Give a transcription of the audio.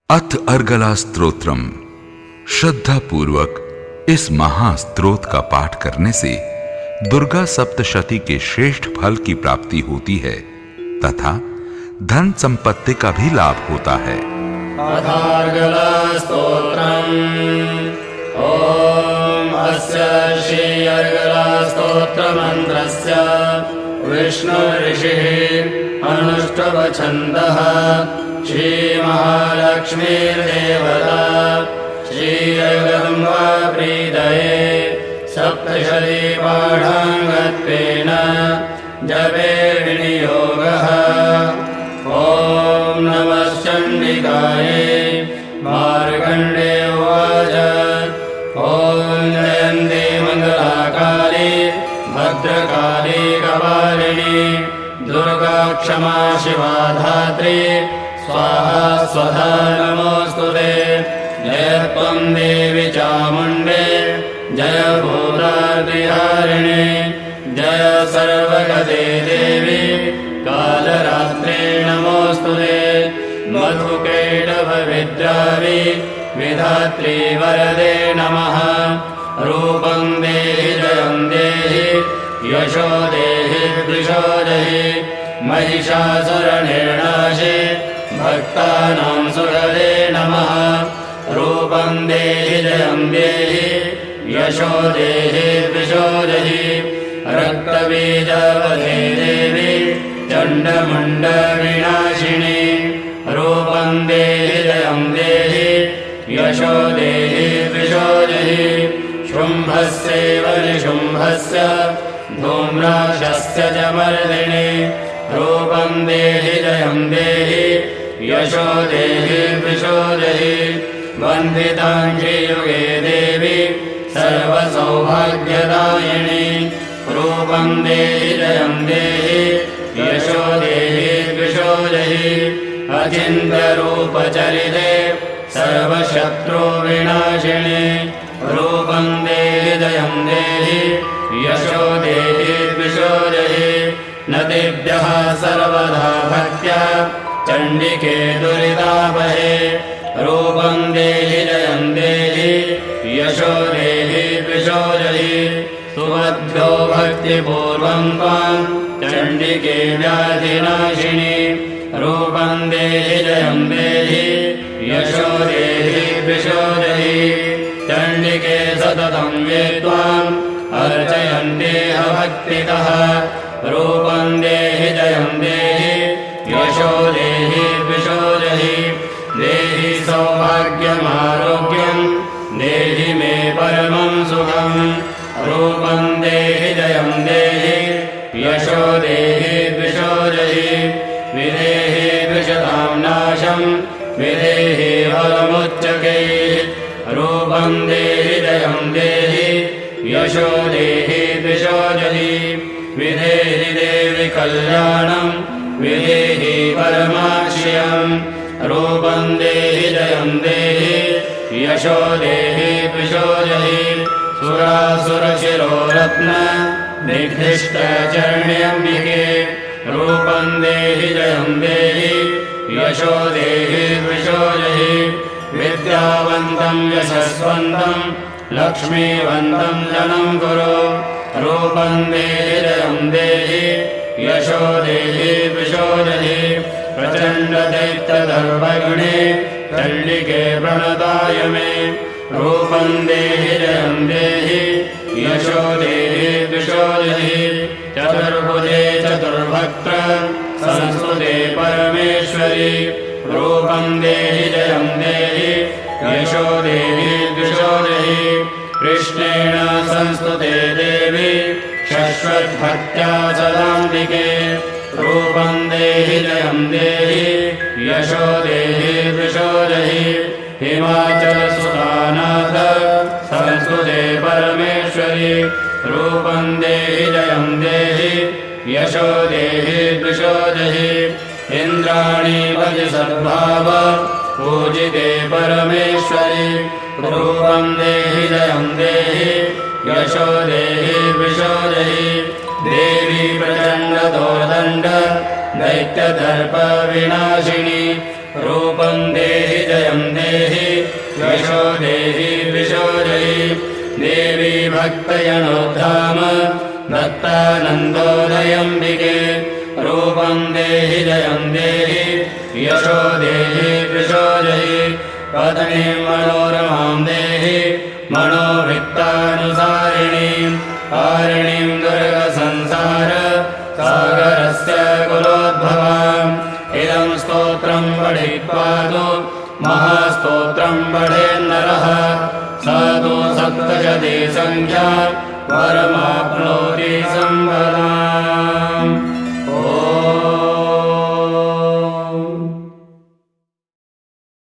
अथ अर्गला स्तोत्रम। श्रद्धा पूर्वक इस महास्त्रोत का पाठ करने से दुर्गा सप्तशती के श्रेष्ठ फल की प्राप्ति होती है तथा धन संपत्ति का भी लाभ होता है। अर्गला स्तोत्रम। ओम अस्य श्री अर्गला स्तोत्र मंत्रस्य विष्णु ऋषिः अनुष्टुभ छन्दः श्री महालक्ष्मीर्देवता श्री जगदम्बा प्रीतये सप्तशती पाठाङ्गत्वेन जपे विनियोगः। ॐ नमः चण्डिकायै। मार्कण्डे उवाच ॐ जयन्ती मङ्गलाकाली भद्रकाली कपालिनी दुर्गा क्षमा शिवा धात्री स्वाहा स्वधा नमोऽस्तुते। जय त्वं देवी चामुण्डे जय भूतादिहारिणे जय सर्वगते देवी कालरात्रे नमोऽस्तुते। मधुकैटभविद्रावि विधात्री वरदे नमः। रूपं देहि जयं देहि यशो देहि वृषो देहि महिषासुरनिर्नाशे भक्तानां सुहृदे नमः। रूपं देहि जयं देहि यशो देहि वृषो देहि रक्तबीजवधे देवी चण्डमुण्डविनाशिनी। रूपं देहि जयं देहि यशो देहि वृषो देहि शुम्भस्यैव निशुम्भस्य धूम्राक्षस्य च मर्दिनि। रूपं देहि जयं देहि यशो देहि वृषो देहि वन्दिताङ्घ्रि युगे देवी सर्वसौभाग्यदायिनी। रूपं देहि जयं देहि यशो देहि वृषो देहि अचिन्त्यरूपचरिते सर्वशत्रुविनाशिनी। रूपं देहि जयं देहि यशो देहि वृषो देहि नदीभ्यः सर्वदा भक्त्या चण्डिके दुरितापहे। रूपं देहि जयं देहि यशो देहि वृषो देहि सुमध्यो भक्तिपूर्वं त्वां चण्डिके व्याधिनाशिनी। रूपं देहि जयं देहि यशो देहि वृषो देहि चण्डिके सततं ये त्वाम् अर्चयन्तेह भक्तितः। रूपं देहि जयं देहि यशो देहि वृषो देहि देहि सौभाग्यमारोग्यं देहि मे परमं सुखं। रूपं देहि जयं देहि यशो देहि वृषो देहि विदेहि विषतां नाशं विदेहि फलमुच्चकैः। रूपं देहि जयं देहि यशो देहि वृषो देहि विदेहि देवि कल्याणं विदेहि परमाश्रयम्। रूपं देहि जयं देहि यशो देहि वृषो देहि सुरासुरशिरोरत्न निर्दिष्टचरण्यम्बिके। रूपं देहि जयं देहि यशो देहि वृषो देहि विद्यावन्तं यशस्वन्तं लक्ष्मीवन्तं जनं कुरु। रूपं देहि जयं देहि यशो देहि वृषो देहि प्रचण्डदैत्यदर्पगुणे चण्डिके प्रणताय मे। रूपं देहि जयं देहि यशो देहि वृषो देहि चतुर्भुजे चतुर्भक्त्र संस्तुते परमेश्वरि। रूपं देहि जयं देहि यशो देहि वृषो देहि कृष्णेन संस्तुते देवी शश्वद्भक्त्या सदान्तिके। रूपं देहि जयं देहि यशो देहि वृषो देहि हिमाचलसुतानाथ संस्तुते परमेश्वरि। रूपं देहि जयं देहि यशो देहि वृषो देहि इन्द्राणी भज सद्भाव पूजिते परमेश्वरि। रूपं देहि जयं देहि यशो देहि वृषो देहि देवी प्रचण्डदोर्दण्ड दैत्यदर्पविनाशिनी। रूपं देहि जयं देहि यशो देहि द्विषो जयि देवी भक्तजनोद्धाम दत्तानन्दोदयम्बिके रूपं देहि जयं देहि यशो देहि द्विषो जयि पत्नीं मनोरमां देहि मनोवृत्तानुसारिणीं कारिणीं दुर्गसंसार सागरस्य कुलोद्भवाम् इदं स्तोत्रं पठित्वा तु महास्तोत्रं पठेन्नरः स तु सप्तशती संख्या वरमाप्नोति संवदाम्।